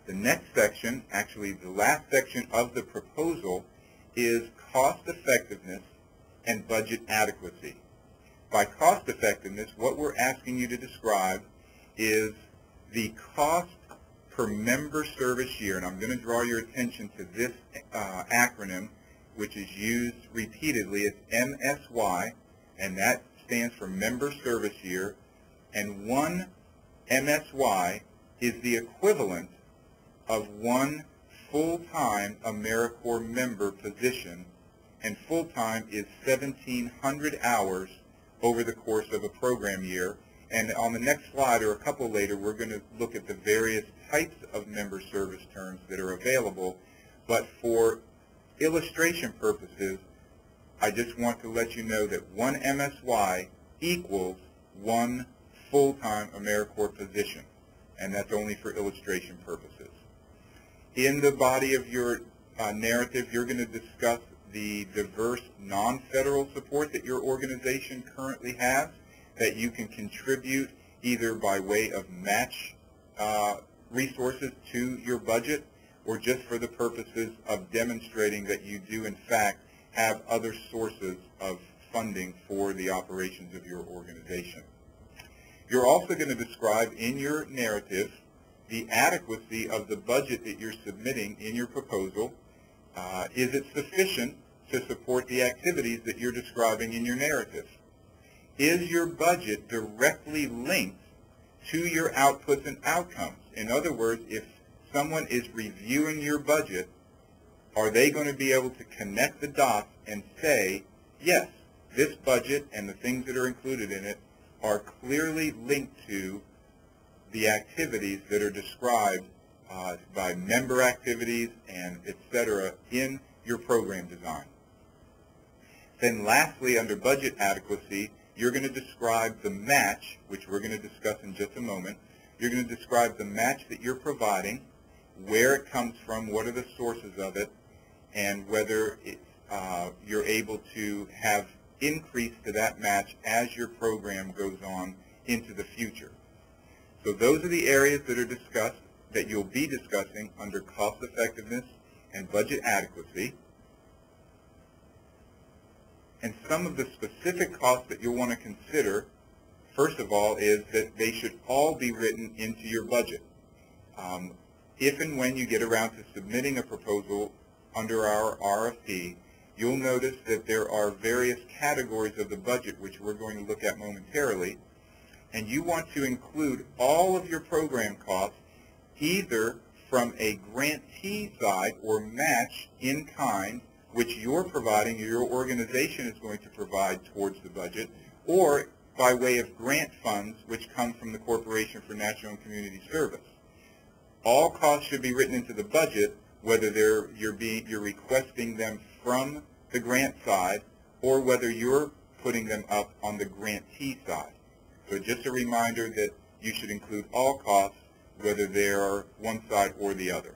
The next section, actually the last section of the proposal, is cost effectiveness and budget adequacy. By cost effectiveness, what we're asking you to describe is the cost per member service year, and I'm going to draw your attention to this acronym, which is used repeatedly. It's MSY, and that stands for member service year, and one MSY is the equivalent of one full-time AmeriCorps member position, and full-time is 1,700 hours over the course of a program year. And on the next slide, or a couple later, we're going to look at the various types of member service terms that are available. But for illustration purposes, I just want to let you know that one MSY equals one full-time AmeriCorps position, and that's only for illustration purposes. In the body of your narrative, you're going to discuss the diverse non-federal support that your organization currently has, that you can contribute either by way of match resources to your budget, or just for the purposes of demonstrating that you do in fact have other sources of funding for the operations of your organization. You're also going to describe in your narrative the adequacy of the budget that you're submitting in your proposal. Is it sufficient to support the activities that you're describing in your narrative? Is your budget directly linked to your outputs and outcomes? In other words, if someone is reviewing your budget, are they going to be able to connect the dots and say, yes, this budget and the things that are included in it are clearly linked to the activities that are described by member activities and etc. in your program design? Then lastly, under budget adequacy, you're going to describe the match, which we're going to discuss in just a moment. You're going to describe the match that you're providing, where it comes from, what are the sources of it, and whether you're able to have increase to that match as your program goes on into the future. So those are the areas that are discussed, that you'll be discussing under cost effectiveness and budget adequacy. And some of the specific costs that you'll want to consider, first of all, is that they should all be written into your budget. If and when you get around to submitting a proposal under our RFP, you'll notice that there are various categories of the budget, which we're going to look at momentarily, and you want to include all of your program costs either from a grantee side or match in kind, which you're providing, your organization is going to provide towards the budget, or by way of grant funds, which come from the Corporation for National and Community Service. All costs should be written into the budget, whether you're requesting them from the grant side or whether you're putting them up on the grantee side. So just a reminder that you should include all costs, whether they are one side or the other.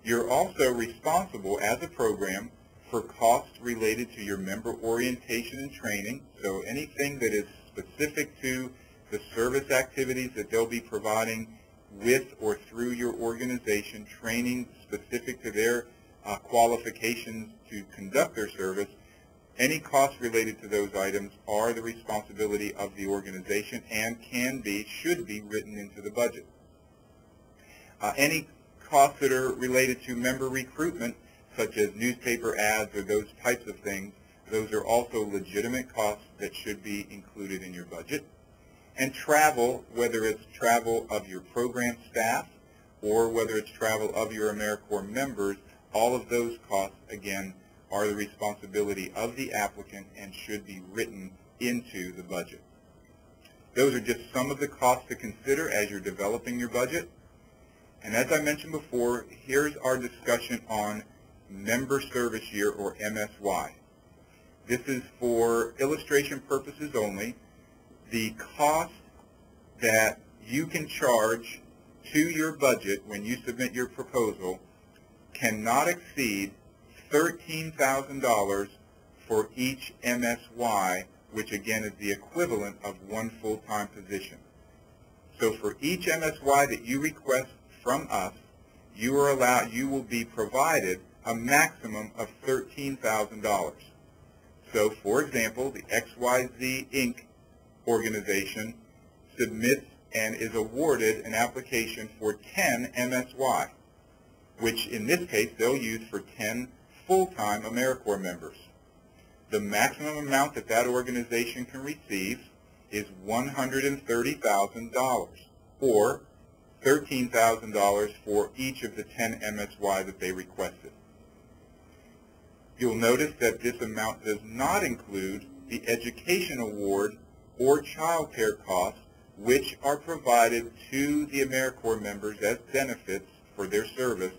You're also responsible as a program for costs related to your member orientation and training. So anything that is specific to the service activities that they'll be providing with or through your organization, training specific to their qualifications to conduct their service, any costs related to those items are the responsibility of the organization and should be written into the budget. Any costs that are related to member recruitment, such as newspaper ads or those types of things, those are also legitimate costs that should be included in your budget. And travel, whether it's travel of your program staff or whether it's travel of your AmeriCorps members, all of those costs, again, are the responsibility of the applicant and should be written into the budget. Those are just some of the costs to consider as you're developing your budget. And as I mentioned before, here's our discussion on member service year, or MSY. This is for illustration purposes only. The cost that you can charge to your budget when you submit your proposal cannot exceed $13,000 for each MSY, which again is the equivalent of one full-time position. So for each MSY that you request from us, you will be provided a maximum of $13,000. So, for example, the XYZ Inc. organization submits and is awarded an application for 10 MSY, which in this case they'll use for 10 full-time AmeriCorps members. The maximum amount that that organization can receive is $130,000, or $13,000 for each of the 10 MSY that they requested. You'll notice that this amount does not include the education award or child care costs, which are provided to the AmeriCorps members as benefits for their service.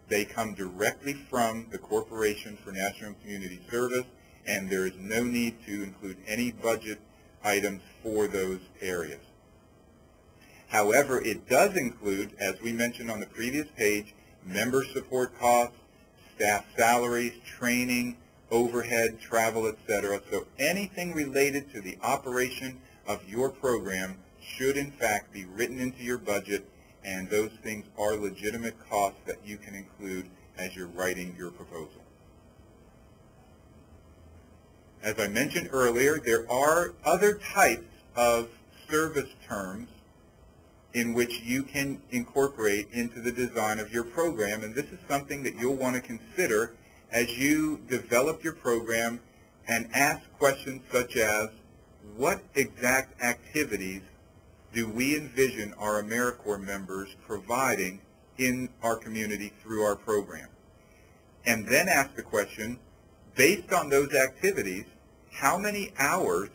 They come directly from the Corporation for National and Community Service, and there is no need to include any budget items for those areas. However, it does include, as we mentioned on the previous page, member support costs, staff salaries, training, overhead, travel, etc. So anything related to the operation of your program should in fact be written into your budget, and those things are legitimate costs that you can include as you're writing your proposal. As I mentioned earlier, there are other types of service terms in which you can incorporate into the design of your program, and this is something that you'll want to consider as you develop your program and ask questions such as, what exact activities do we envision our AmeriCorps members providing in our community through our program? And then ask the question, based on those activities, how many hours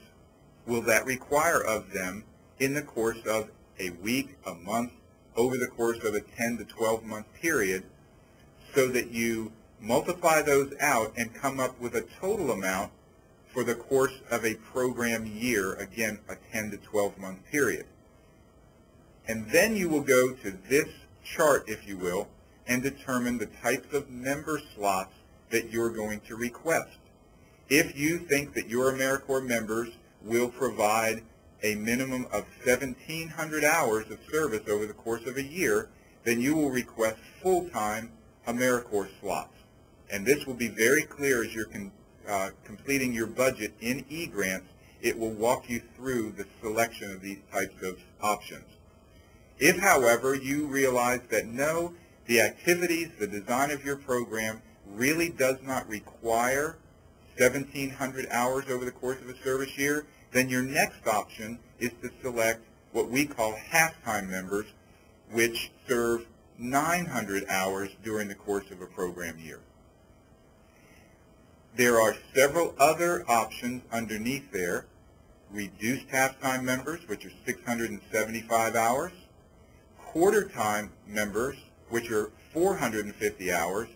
will that require of them in the course of a week, a month, over the course of a 10 to 12 month period, so that you multiply those out and come up with a total amount for the course of a program year, again, a 10 to 12 month period. And then you will go to this chart, if you will, and determine the types of member slots that you're going to request. If you think that your AmeriCorps members will provide a minimum of 1,700 hours of service over the course of a year, then you will request full-time AmeriCorps slots. And this will be very clear as you're completing your budget in eGrants. It will walk you through the selection of these types of options. If, however, you realize that no, the activities, the design of your program really does not require 1,700 hours over the course of a service year, then your next option is to select what we call half-time members, which serve 900 hours during the course of a program year. There are several other options underneath there. Reduced half-time members, which are 675 hours. Quarter-time members, which are 450 hours.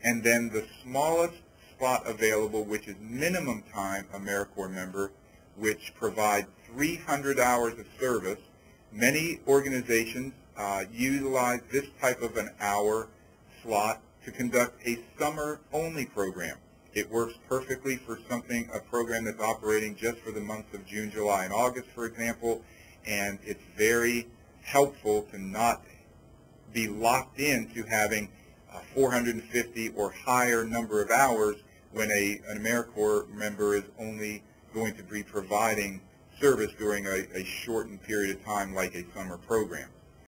And then the smallest slot available, which is minimum time AmeriCorps member, which provides 300 hours of service. Many organizations utilize this type of an hour slot to conduct a summer-only program. It works perfectly for a program that's operating just for the months of June, July, and August, for example, and it's very helpful to not be locked into having a 450 or higher number of hours when an AmeriCorps member is only going to be providing service during a shortened period of time like a summer program.